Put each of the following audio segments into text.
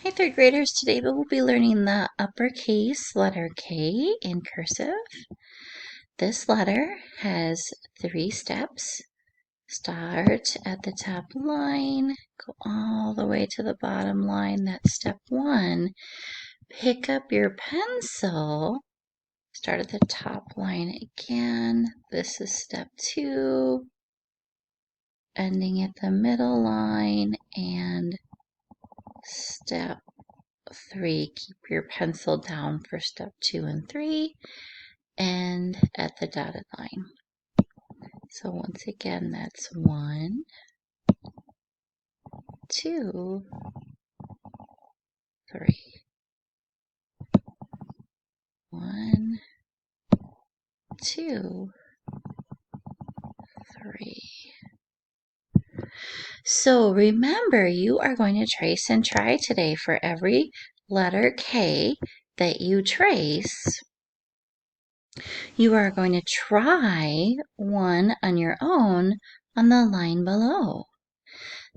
Hi, third graders. Today we will be learning the uppercase letter K in cursive. This letter has 3 steps. Start at the top line, go all the way to the bottom line. That's step 1. Pick up your pencil. Start at the top line again. This is step 2. Ending at the middle line and step 3. Keep your pencil down for step 2 and 3 and at the dotted line. So once again, that's 1, 2, 3. 1, 2, 3. So remember, you are going to trace and try today. For every letter K that you trace, you are going to try one on your own on the line below.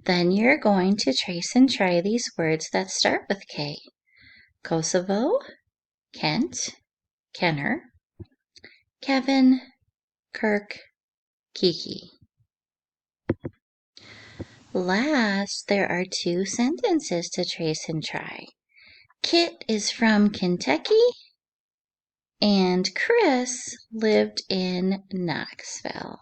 Then you're going to trace and try these words that start with K. Kosovo, Kent, Kenner, Kevin, Kirk, Kiki. Last, there are 2 sentences to trace and try. Kit is from Kentucky, and Chris lived in Knoxville.